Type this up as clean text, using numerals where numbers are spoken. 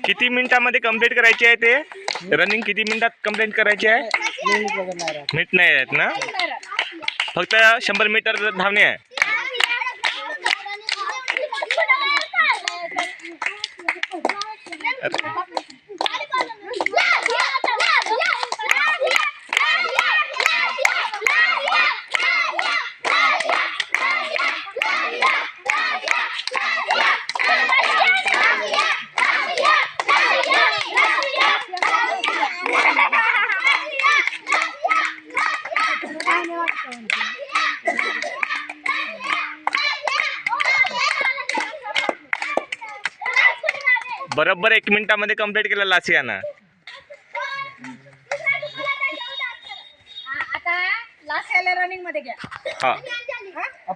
किती मिनिटांमध्ये कंप्लीट करायची आहे ते रनिंग? किती मिनिटात कंप्लीट करायची आहे? मिनिट नाही आहेत ना, फक्त 100 मीटर धावणे आहे. बरोबर 1 मिनिटामध्ये कंप्लीट केलं लासियाना. आता लास्ट रनिंग मध्ये घ्या. हा.